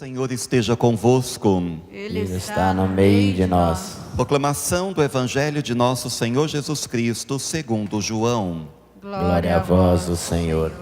Senhor esteja convosco. Ele está no meio de nós. Proclamação do Evangelho de nosso Senhor Jesus Cristo, segundo João. Glória a vós, o Senhor.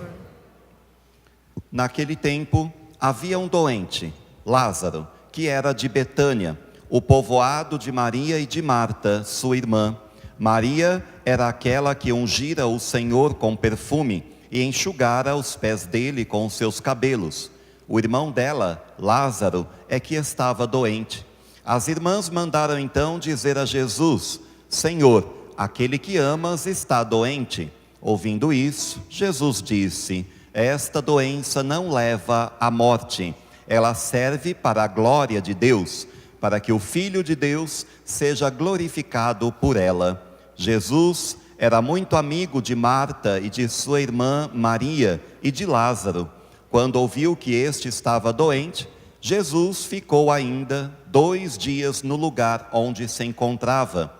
Naquele tempo, havia um doente, Lázaro, que era de Betânia, o povoado de Maria e de Marta, sua irmã. Maria era aquela que ungira o Senhor com perfume e enxugara os pés dele com os seus cabelos. O irmão dela, Lázaro, é que estava doente. As irmãs mandaram então dizer a Jesus: Senhor, aquele que amas está doente. Ouvindo isso, Jesus disse: esta doença não leva à morte. Ela serve para a glória de Deus, para que o Filho de Deus seja glorificado por ela. Jesus era muito amigo de Marta e de sua irmã Maria e de Lázaro. Quando ouviu que este estava doente, Jesus ficou ainda 2 dias no lugar onde se encontrava.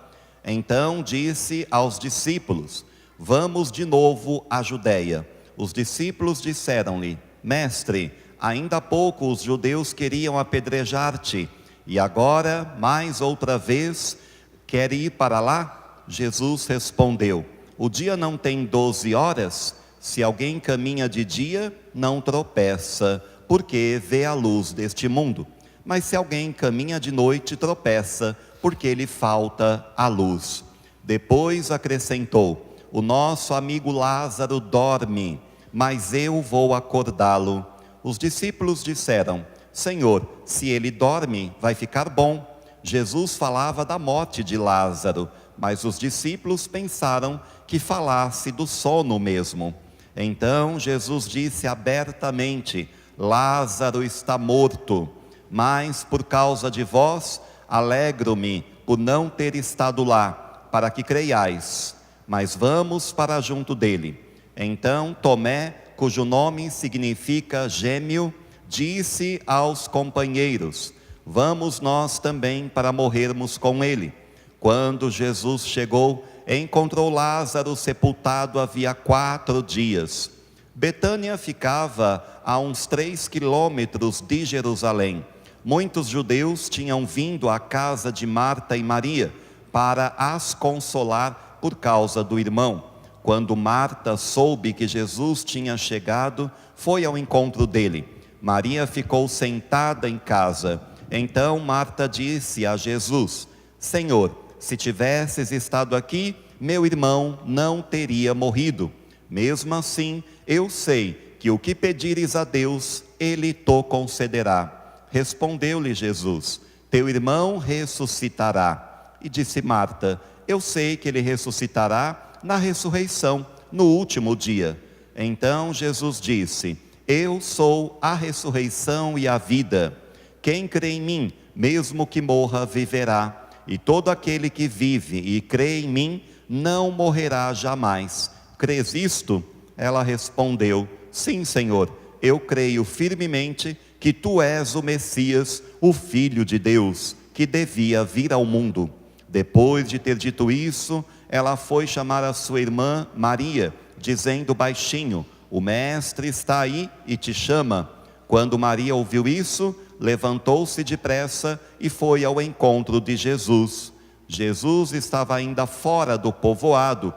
Então disse aos discípulos: vamos de novo à Judeia. Os discípulos disseram-lhe: Mestre, ainda há pouco os judeus queriam apedrejar-te, e agora, mais outra vez, quer ir para lá? Jesus respondeu: o dia não tem 12 horas? Se alguém caminha de dia, não tropeça, porque vê a luz deste mundo. Mas se alguém caminha de noite, tropeça, porque lhe falta a luz. Depois acrescentou: o nosso amigo Lázaro dorme, mas eu vou acordá-lo. Os discípulos disseram: Senhor, se ele dorme, vai ficar bom. Jesus falava da morte de Lázaro, mas os discípulos pensaram que falasse do sono mesmo. Então Jesus disse abertamente: Lázaro está morto, mas por causa de vós, alegro-me por não ter estado lá, para que creiais. Mas vamos para junto dele. Então Tomé, cujo nome significa gêmeo, disse aos companheiros: vamos nós também para morrermos com ele. Quando Jesus chegou, encontrou Lázaro sepultado havia 4 dias. Betânia ficava a uns 3 quilômetros de Jerusalém. Muitos judeus tinham vindo à casa de Marta e Maria para as consolar por causa do irmão. Quando Marta soube que Jesus tinha chegado, foi ao encontro dele. Maria ficou sentada em casa. Então Marta disse a Jesus: Senhor, se tivesses estado aqui, meu irmão não teria morrido. Mesmo assim, eu sei que o que pedires a Deus, Ele te concederá. Respondeu-lhe Jesus: teu irmão ressuscitará. E disse Marta: eu sei que ele ressuscitará na ressurreição, no último dia. Então Jesus disse: eu sou a ressurreição e a vida. Quem crê em mim, mesmo que morra, viverá. E todo aquele que vive e crê em mim, não morrerá jamais. Crês isto? Ela respondeu: sim, Senhor, eu creio firmemente que tu és o Messias, o Filho de Deus, que devia vir ao mundo. Depois de ter dito isso, ela foi chamar a sua irmã Maria, dizendo baixinho: o mestre está aí e te chama. Quando Maria ouviu isso, levantou-se depressa e foi ao encontro de Jesus. Jesus estava ainda fora do povoado,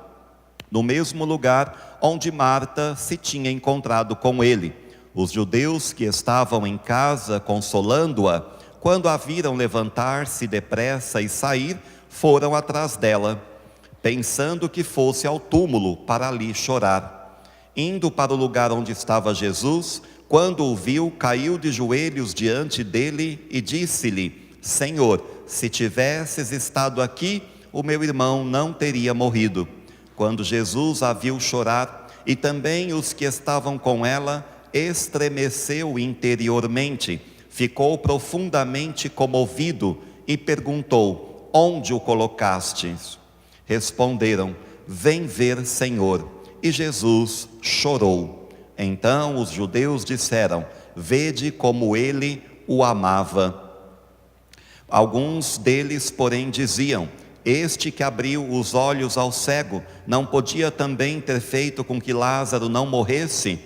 no mesmo lugar onde Marta se tinha encontrado com ele. Os judeus que estavam em casa consolando-a, quando a viram levantar-se depressa e sair, foram atrás dela, pensando que fosse ao túmulo para ali chorar. Indo para o lugar onde estava Jesus, quando o viu, caiu de joelhos diante dele e disse-lhe: Senhor, se tivesses estado aqui, o meu irmão não teria morrido. Quando Jesus a viu chorar, e também os que estavam com ela, estremeceu interiormente, ficou profundamente comovido e perguntou: onde o colocastes? Responderam: vem ver, Senhor. E Jesus chorou. Então os judeus disseram: vede como ele o amava. Alguns deles, porém, diziam: este que abriu os olhos ao cego, não podia também ter feito com que Lázaro não morresse?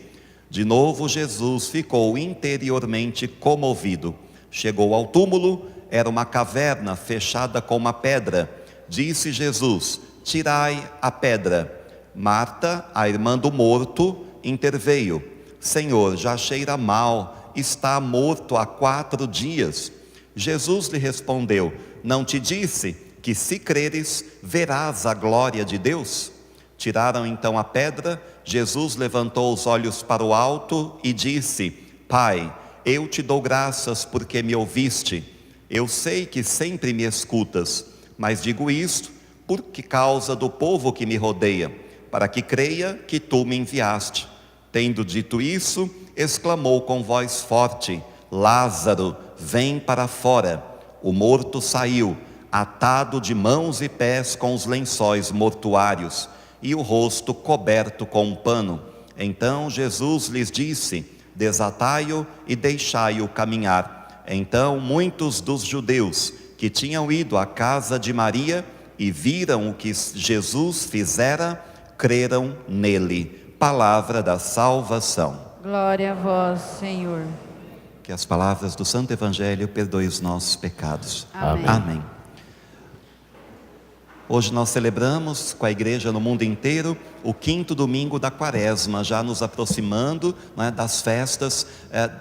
De novo Jesus ficou interiormente comovido. Chegou ao túmulo, era uma caverna fechada com uma pedra. Disse Jesus: tirai a pedra. Marta, a irmã do morto, interveio: Senhor, já cheira mal, está morto há 4 dias. Jesus lhe respondeu: não te disse que se creres, verás a glória de Deus? Tiraram então a pedra. Jesus levantou os olhos para o alto e disse: Pai, eu te dou graças porque me ouviste. Eu sei que sempre me escutas, mas digo isto por causa do povo que me rodeia, para que creia que tu me enviaste. Tendo dito isso, exclamou com voz forte: Lázaro, vem para fora. O morto saiu, atado de mãos e pés com os lençóis mortuários, e o rosto coberto com um pano. Então Jesus lhes disse: desatai-o e deixai-o caminhar. Então muitos dos judeus que tinham ido à casa de Maria e viram o que Jesus fizera, creram nele. Palavra da salvação. Glória a vós, Senhor. Que as palavras do Santo Evangelho perdoem os nossos pecados. Amém. Amém. Hoje nós celebramos com a igreja no mundo inteiro o 5º domingo da Quaresma, já nos aproximando, né, das festas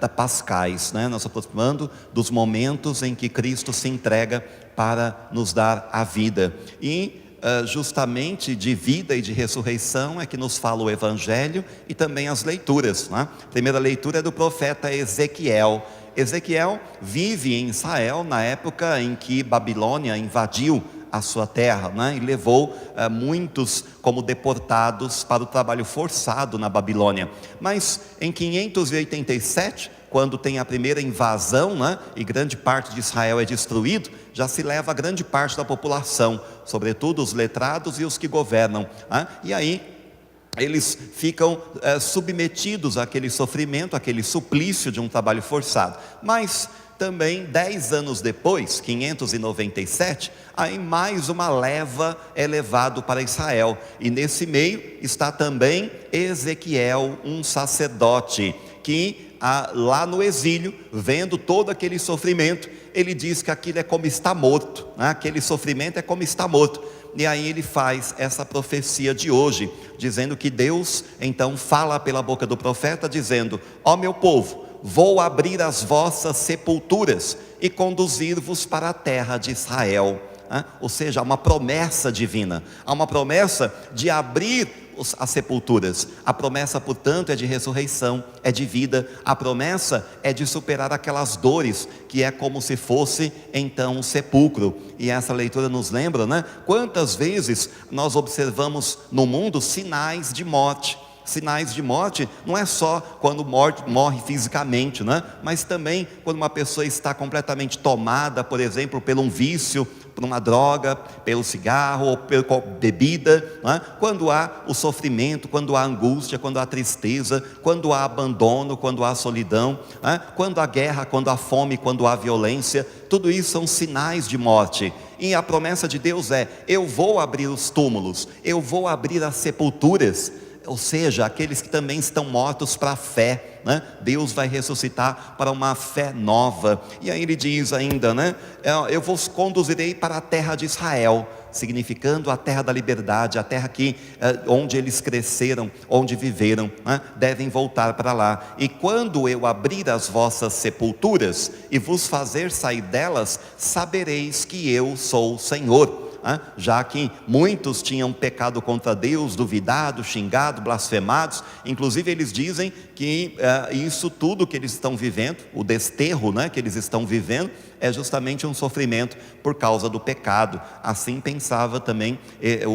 da pascais, né, nos aproximando dos momentos em que Cristo se entrega para nos dar a vida. E justamente de vida e de ressurreição é que nos fala o Evangelho e também as leituras, né? A primeira leitura é do profeta Ezequiel. Ezequiel vive em Israel na época em que Babilônia invadiu a sua terra, né? E levou muitos como deportados para o trabalho forçado na Babilônia. Mas em 587, quando tem a primeira invasão, né, e grande parte de Israel é destruído, já se leva a grande parte da população, sobretudo os letrados e os que governam, né? E aí eles ficam submetidos àquele sofrimento, àquele suplício de um trabalho forçado. Mas também 10 anos depois, 597, aí mais uma leva é levado para Israel, e nesse meio está também Ezequiel, um sacerdote, que lá no exílio, vendo todo aquele sofrimento, ele diz que aquilo é como estar morto, né? Aquele sofrimento é como estar morto. E aí ele faz essa profecia de hoje, dizendo que Deus então fala pela boca do profeta, dizendo: ó meu povo, vou abrir as vossas sepulturas e conduzir-vos para a terra de Israel. Ou seja, há uma promessa divina, há uma promessa de abrir as sepulturas. A promessa, portanto, é de ressurreição, é de vida. A promessa é de superar aquelas dores, que é como se fosse então um sepulcro. E essa leitura nos lembra, né? Quantas vezes nós observamos no mundo sinais de morte. Sinais de morte não é só quando morre fisicamente, né? Mas também quando uma pessoa está completamente tomada, por exemplo, por um vício, por uma droga, pelo cigarro ou pela bebida, né? Quando há o sofrimento, quando há angústia, quando há tristeza, quando há abandono, quando há solidão, né? Quando há guerra, quando há fome, quando há violência, tudo isso são sinais de morte. E a promessa de Deus é: eu vou abrir os túmulos, eu vou abrir as sepulturas. Ou seja, aqueles que também estão mortos para a fé, né? Deus vai ressuscitar para uma fé nova. E aí ele diz ainda, né? Eu vos conduzirei para a terra de Israel, significando a terra da liberdade, a terra onde eles cresceram, onde viveram, né? Devem voltar para lá. E quando eu abrir as vossas sepulturas e vos fazer sair delas, sabereis que eu sou o Senhor. Já que muitos tinham pecado contra Deus, duvidado, xingado, blasfemados. Inclusive eles dizem que isso tudo que eles estão vivendo, o desterro, né, que eles estão vivendo, é justamente um sofrimento por causa do pecado. Assim pensava também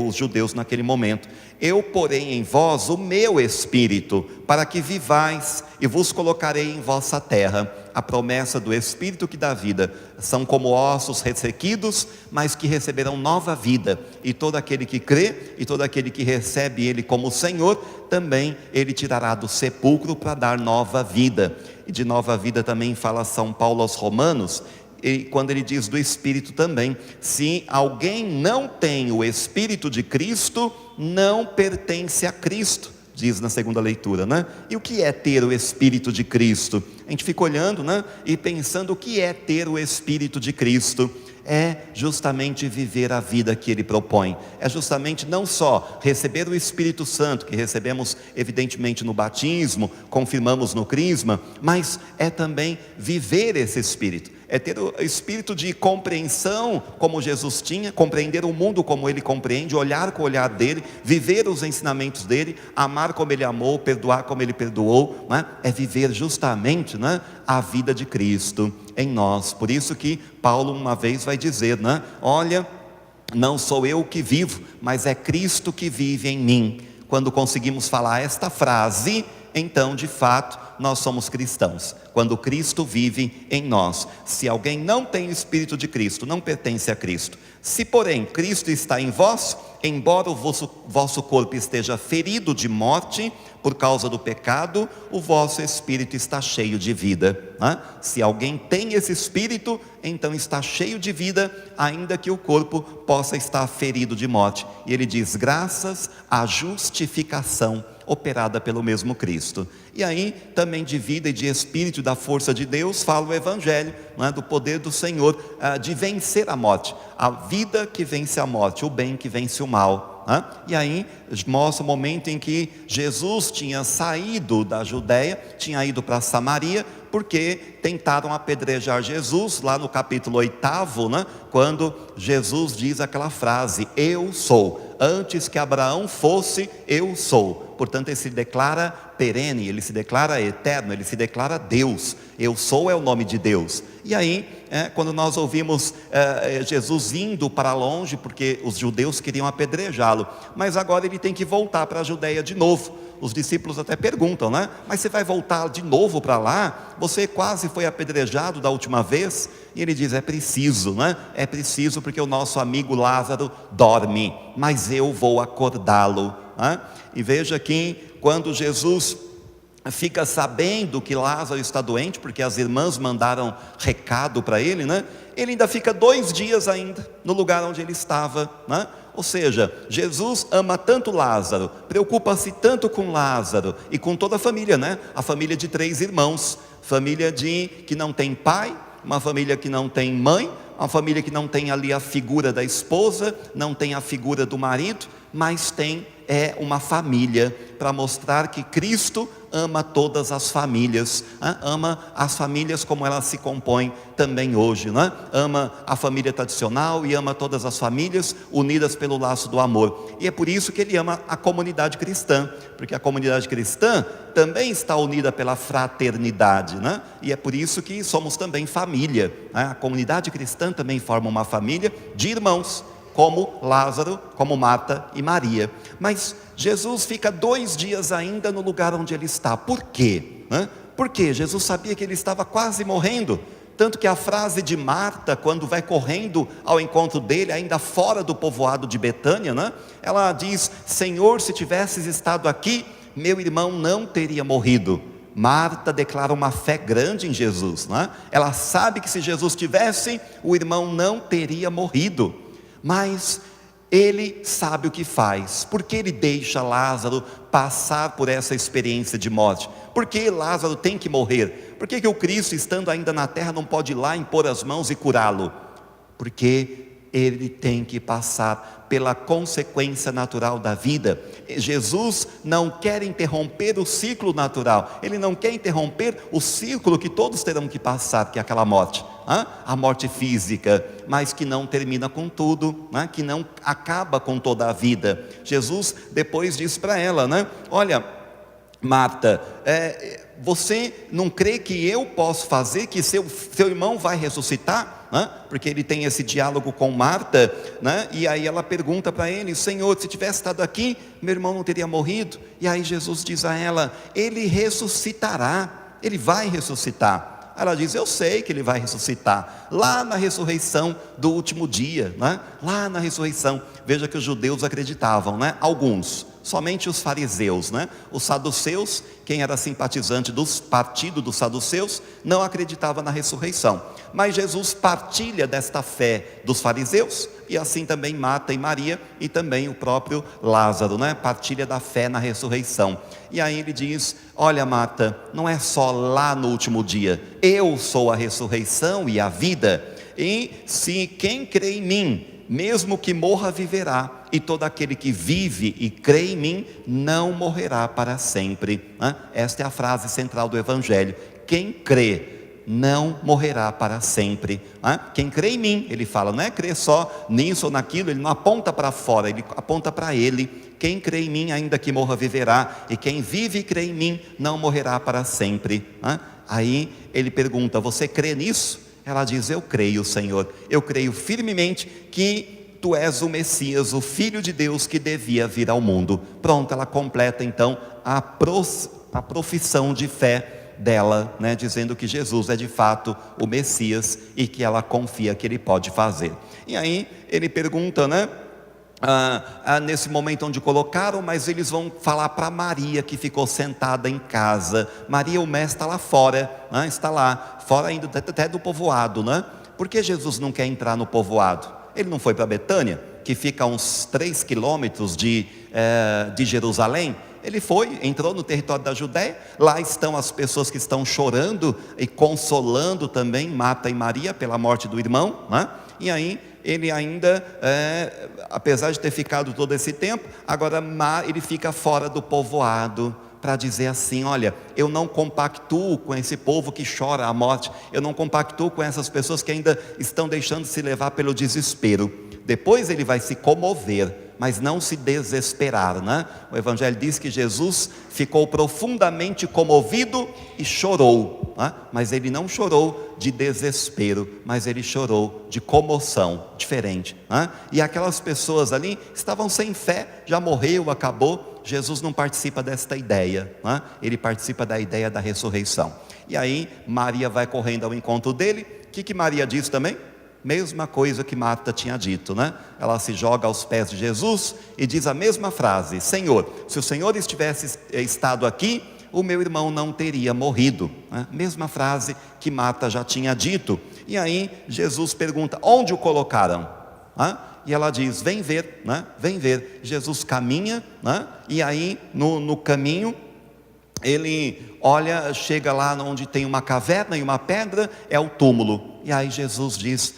os judeus naquele momento. Eu porei em vós o meu espírito, para que vivais, e vos colocarei em vossa terra. A promessa do Espírito que dá vida. São como ossos ressequidos, mas que receberão nova vida. E todo aquele que crê, e todo aquele que recebe Ele como Senhor, também Ele tirará do sepulcro para dar nova vida. E de nova vida também fala São Paulo aos Romanos, e quando ele diz do Espírito também: se alguém não tem o Espírito de Cristo, não pertence a Cristo. diz na segunda leitura, né? E o que é ter o Espírito de Cristo? A gente fica olhando, né, e pensando o que é ter o Espírito de Cristo. É justamente viver a vida que Ele propõe, é justamente não só receber o Espírito Santo, que recebemos evidentemente no batismo, confirmamos no crisma, mas é também viver esse Espírito, é ter o espírito de compreensão como Jesus tinha, compreender o mundo como Ele compreende, olhar com o olhar dEle, viver os ensinamentos dEle, amar como Ele amou, perdoar como Ele perdoou, né? É viver justamente, né, a vida de Cristo em nós. Por isso que Paulo uma vez vai dizer, né? Olha, não sou eu que vivo, mas é Cristo que vive em mim. Quando conseguimos falar esta frase, então de fato nós somos cristãos, quando Cristo vive em nós. Se alguém não tem o Espírito de Cristo, não pertence a Cristo. Se porém Cristo está em vós, embora o vosso corpo esteja ferido de morte por causa do pecado, o vosso espírito está cheio de vida, né? Se alguém tem esse espírito, então está cheio de vida, ainda que o corpo possa estar ferido de morte. E ele diz, graças à justificação operada pelo mesmo Cristo. E aí também de vida e de espírito, da força de Deus, fala o Evangelho, não é? Do poder do Senhor, de vencer a morte, a vida que vence a morte, o bem que vence o mal, né? E aí mostra o momento em que Jesus tinha saído da Judéia, tinha ido para Samaria, porque tentaram apedrejar Jesus, lá no capítulo 8, né? Quando Jesus diz aquela frase, eu sou, antes que Abraão fosse, eu sou. Portanto ele se declara perene, ele se declara eterno, ele se declara Deus. Eu sou é o nome de Deus. E aí, quando nós ouvimos Jesus indo para longe, porque os judeus queriam apedrejá-lo, mas agora ele tem que voltar para a Judéia de novo. Os discípulos até perguntam, né? Mas você vai voltar de novo para lá? Você quase foi apedrejado da última vez? E ele diz, é preciso, né? É preciso porque o nosso amigo Lázaro dorme, mas eu vou acordá-lo, né? E veja que quando Jesus fica sabendo que Lázaro está doente, porque as irmãs mandaram recado para ele, né? Ele ainda fica 2 dias ainda no lugar onde ele estava, né? Ou seja, Jesus ama tanto Lázaro, preocupa-se tanto com Lázaro e com toda a família, né? A família de 3 irmãos, família que não tem pai, uma família que não tem mãe, uma família que não tem ali a figura da esposa, não tem a figura do marido, mas tem uma família, para mostrar que Cristo ama todas as famílias, né? Ama as famílias como elas se compõem também hoje, né? Ama a família tradicional e ama todas as famílias unidas pelo laço do amor. E é por isso que ele ama a comunidade cristã, porque a comunidade cristã também está unida pela fraternidade, né? E é por isso que somos também família, né? A comunidade cristã também forma uma família de irmãos, como Lázaro, como Marta e Maria. Mas Jesus fica 2 dias ainda no lugar onde ele está. Por quê? Porque Jesus sabia que ele estava quase morrendo. Tanto que a frase de Marta, quando vai correndo ao encontro dele, ainda fora do povoado de Betânia, né? Ela diz, Senhor, se tivesses estado aqui, meu irmão não teria morrido. Marta declara uma fé grande em Jesus, né? Ela sabe que se Jesus tivesse, o irmão não teria morrido. Mas ele sabe o que faz. Porque ele deixa Lázaro passar por essa experiência de morte? Porque Lázaro tem que morrer? Por que o Cristo, estando ainda na terra, não pode ir lá impor as mãos e curá-lo? Porque ele tem que passar pela consequência natural da vida. Jesus não quer interromper o ciclo natural, ele não quer interromper o ciclo que todos terão que passar, que é aquela morte, a morte física, mas que não termina com tudo, que não acaba com toda a vida. Jesus depois diz para ela, olha, Marta, você não crê que eu posso fazer, que seu irmão vai ressuscitar? Porque ele tem esse diálogo com Marta, e aí ela pergunta para ele, Senhor, se tivesse estado aqui, meu irmão não teria morrido. E aí Jesus diz a ela, ele ressuscitará, ele vai ressuscitar. Ela diz, eu sei que ele vai ressuscitar, lá na ressurreição do último dia, lá na ressurreição. Veja que os judeus acreditavam, alguns, somente os fariseus, né? Os saduceus, quem era simpatizante do partido dos saduceus, não acreditava na ressurreição. Mas Jesus partilha desta fé dos fariseus, e assim também Marta e Maria, e também o próprio Lázaro, né? Partilha da fé na ressurreição. E aí ele diz: olha, Marta, não é só lá no último dia, eu sou a ressurreição e a vida, e se quem crê em mim, mesmo que morra, viverá, e todo aquele que vive e crê em mim, não morrerá para sempre. Esta é a frase central do Evangelho: quem crê não morrerá para sempre. Quem crê em mim, ele fala, não é crer só nisso ou naquilo, ele não aponta para fora, ele aponta para ele. Quem crê em mim, ainda que morra, viverá, e quem vive e crê em mim, não morrerá para sempre. Aí ele pergunta: você crê nisso? Ela diz: eu creio, Senhor, eu creio firmemente que tu és o Messias, o Filho de Deus que devia vir ao mundo. Pronto, ela completa então a profissão de fé dela, né, dizendo que Jesus é de fato o Messias e que ela confia que ele pode fazer. E aí ele pergunta, né, nesse momento onde colocaram, mas eles vão falar para Maria, que ficou sentada em casa. Maria, o mestre está lá fora, né? Está lá fora ainda até do povoado, né? Por que Jesus não quer entrar no povoado? Ele não foi para Betânia, que fica a uns 3 quilômetros de Jerusalém? Ele foi, entrou no território da Judéia. Lá estão as pessoas que estão chorando e consolando também Marta e Maria pela morte do irmão, né? E aí ele ainda, apesar de ter ficado todo esse tempo, agora ele fica fora do povoado, para dizer assim: olha, eu não compactuo com esse povo que chora a morte, eu não compactuo com essas pessoas que ainda estão deixando se levar pelo desespero. Depois ele vai se comover, mas não se desesperar, né? O Evangelho diz que Jesus ficou profundamente comovido e chorou, né? Mas ele não chorou de desespero, mas ele chorou de comoção, diferente, né? E aquelas pessoas ali estavam sem fé, já morreu, acabou. Jesus não participa desta ideia, né? Ele participa da ideia da ressurreição. E aí Maria vai correndo ao encontro dele. O que Maria diz também? Mesma coisa que Marta tinha dito, né? Ela se joga aos pés de Jesus e diz a mesma frase: Senhor, se o Senhor estivesse estado aqui, o meu irmão não teria morrido, né? Mesma frase que Marta já tinha dito. E aí Jesus pergunta: onde o colocaram? E ela diz: vem ver, né? Vem ver. Jesus caminha, né? E aí no caminho ele olha, chega lá onde tem uma caverna e uma pedra, é o túmulo. E aí Jesus diz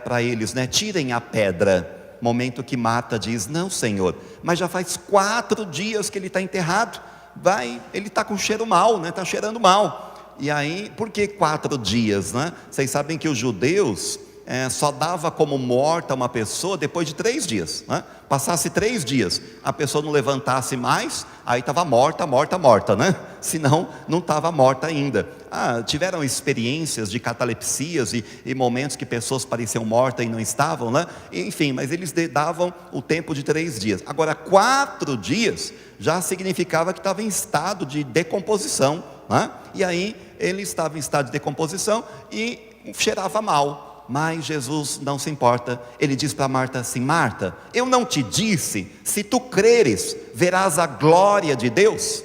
para eles, né, tirem a pedra. Momento que Marta diz: não, Senhor, mas já faz 4 dias que ele está enterrado. Ele está com cheiro mal, né? Está cheirando mal. E aí, por que 4 dias, né? Vocês sabem que os judeus só dava como morta uma pessoa depois de 3 dias, né? Passasse 3 dias, a pessoa não levantasse mais, aí estava morta, né? Senão não estava morta ainda. Tiveram experiências de catalepsias e momentos que pessoas pareciam mortas e não estavam, né? Enfim, mas eles davam o tempo de 3 dias. Agora 4 dias já significava que estava em estado de decomposição, né? E aí ele estava em estado de decomposição e cheirava mal. Mas Jesus não se importa. Ele diz para Marta assim: Marta, eu não te disse, se tu creres, verás a glória de Deus?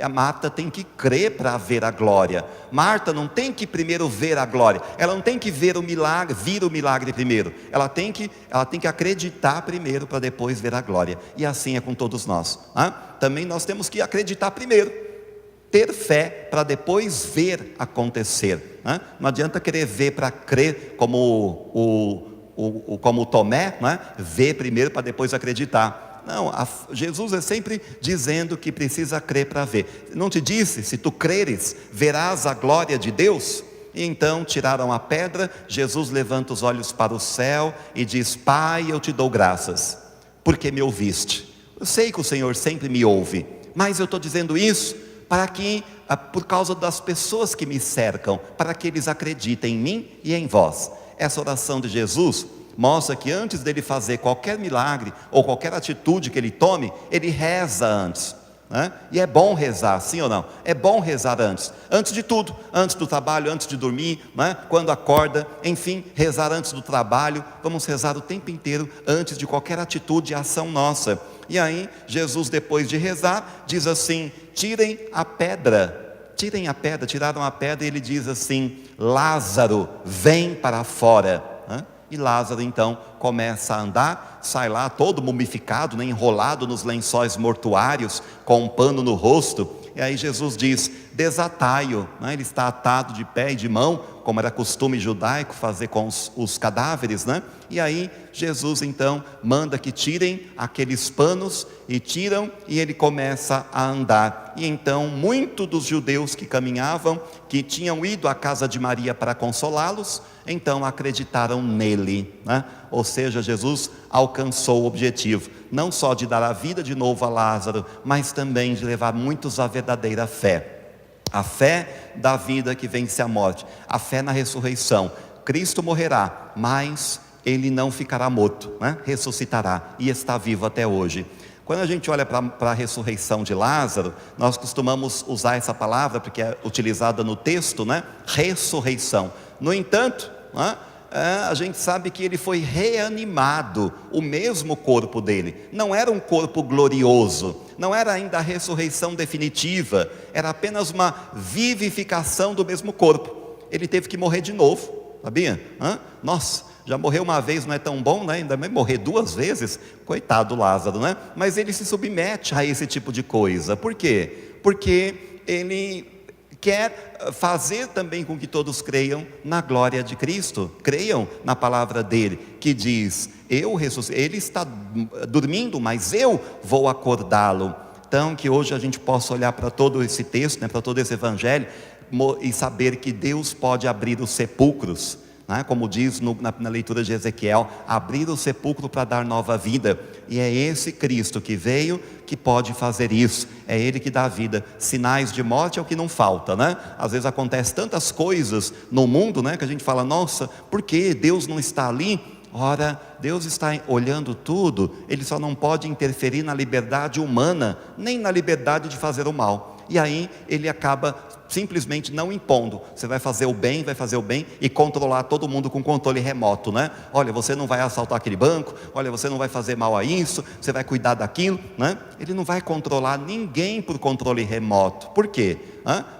A Marta tem que crer para ver a glória. Marta não tem que primeiro ver a glória, ela não tem que ver o milagre, vir o milagre primeiro. Ela tem que acreditar primeiro para depois ver a glória. E assim é com todos nós, né? Também nós temos que acreditar primeiro, ter fé para depois ver acontecer, né? Não adianta querer ver para crer, como o Tomé, né? Ver primeiro para depois acreditar. Não, Jesus é sempre dizendo que precisa crer para ver. Não te disse, se tu creres, verás a glória de Deus? E então tiraram a pedra. Jesus levanta os olhos para o céu e diz: Pai, eu te dou graças, porque me ouviste. Eu sei que o Senhor sempre me ouve, mas eu estou dizendo isso para que, por causa das pessoas que me cercam, para que eles acreditem em mim e em vós. Essa oração de Jesus mostra que antes dele fazer qualquer milagre ou qualquer atitude que ele tome, ele reza antes. né? E é bom rezar, sim ou não? É bom rezar antes de tudo, antes do trabalho, antes de dormir, né? Quando acorda, enfim, rezar antes do trabalho. Vamos rezar o tempo inteiro antes de qualquer atitude e ação nossa. E aí Jesus, depois de rezar, diz assim: tirem a pedra. Tirem a pedra. Tiraram a pedra e ele diz assim: Lázaro, vem para fora. E Lázaro então começa a andar, sai lá todo mumificado, né, enrolado nos lençóis mortuários, com um pano no rosto. E aí Jesus diz: desatai-o, né? Ele está atado de pé e de mão, como era costume judaico fazer com os cadáveres, né? E aí Jesus então manda que tirem aqueles panos, e tiram, e ele começa a andar. E então muitos dos judeus que caminhavam, que tinham ido à casa de Maria para consolá-los, então acreditaram nele, né? Ou seja, Jesus alcançou o objetivo, não só de dar a vida de novo a Lázaro, mas também de levar muitos à verdadeira fé. A fé da vida que vence a morte, a fé na ressurreição. Cristo morrerá, mas ele não ficará morto, né? Ressuscitará e está vivo até hoje. Quando a gente olha para a ressurreição de Lázaro, nós costumamos usar essa palavra porque é utilizada no texto, né? Ressurreição. No entanto, né, a gente sabe que ele foi reanimado, o mesmo corpo dele. Não era um corpo glorioso, não era ainda a ressurreição definitiva, era apenas uma vivificação do mesmo corpo. Ele teve que morrer de novo, sabia? Nossa, já morreu uma vez, não é tão bom, né? Ainda vai morrer 2 vezes, coitado do Lázaro, né? Mas ele se submete a esse tipo de coisa. Por quê? Porque ele quer fazer também com que todos creiam na glória de Cristo, creiam na palavra dele, que diz: ele está dormindo, mas eu vou acordá-lo. Então que hoje a gente possa olhar para todo esse texto, né, para todo esse evangelho, e saber que Deus pode abrir os sepulcros, né? Como diz na leitura de Ezequiel, abrir o sepulcro para dar nova vida. E é esse Cristo que veio, que pode fazer isso. É Ele que dá vida. Sinais de morte é o que não falta, né? Às vezes acontece tantas coisas no mundo, né, que a gente fala: nossa, por que Deus não está ali? Ora, Deus está olhando tudo. Ele só não pode interferir na liberdade humana, nem na liberdade de fazer o mal. E aí ele acaba simplesmente não impondo. Você vai fazer o bem e controlar todo mundo com controle remoto, né? Olha, você não vai assaltar aquele banco, olha, você não vai fazer mal a isso, você vai cuidar daquilo, né? Ele não vai controlar ninguém por controle remoto. Por quê?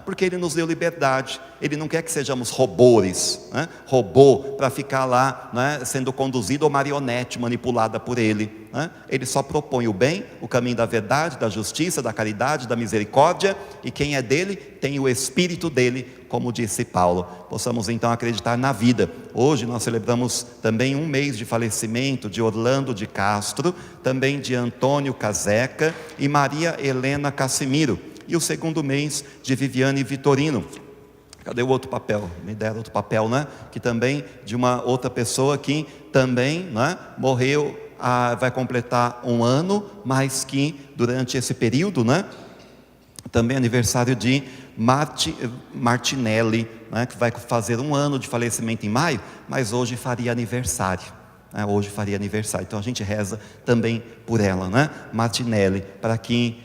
Porque Ele nos deu liberdade. Ele não quer que sejamos robôs, né? Robô para ficar lá, né, sendo conduzido, ou marionete manipulada por Ele, né? Ele só propõe o bem, o caminho da verdade, da justiça, da caridade, da misericórdia. E quem é dele tem o Espírito dele, como disse Paulo. Possamos então acreditar na vida. Hoje nós celebramos também 1 mês de falecimento de Orlando de Castro, também de Antônio Caseca e Maria Helena Cassimiro, e o 2º mês de Viviane Vitorino. Cadê o outro papel? Me deram outro papel, né? Que também de uma outra pessoa que também, né, morreu, vai completar 1 ano, mas que durante esse período, né, também aniversário de Martinelli, né, que vai fazer 1 ano de falecimento em maio, mas hoje faria aniversário, né, hoje faria aniversário. Então a gente reza também por ela, né, Martinelli, para que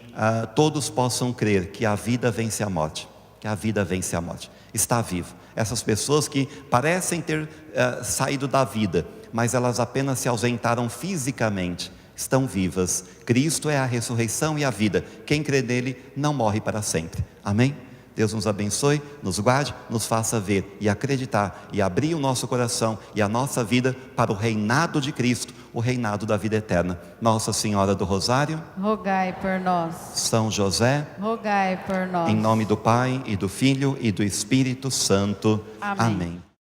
todos possam crer que a vida vence a morte, que a vida vence a morte. Está vivo. Essas pessoas que parecem ter saído da vida, mas elas apenas se ausentaram fisicamente, estão vivas. Cristo é a ressurreição e a vida. Quem crê nele não morre para sempre. Amém? Deus nos abençoe, nos guarde, nos faça ver e acreditar e abrir o nosso coração e a nossa vida para o reinado de Cristo, o reinado da vida eterna. Nossa Senhora do Rosário, rogai por nós. São José, rogai por nós. em nome do Pai e do Filho e do Espírito Santo. Amém. Amém.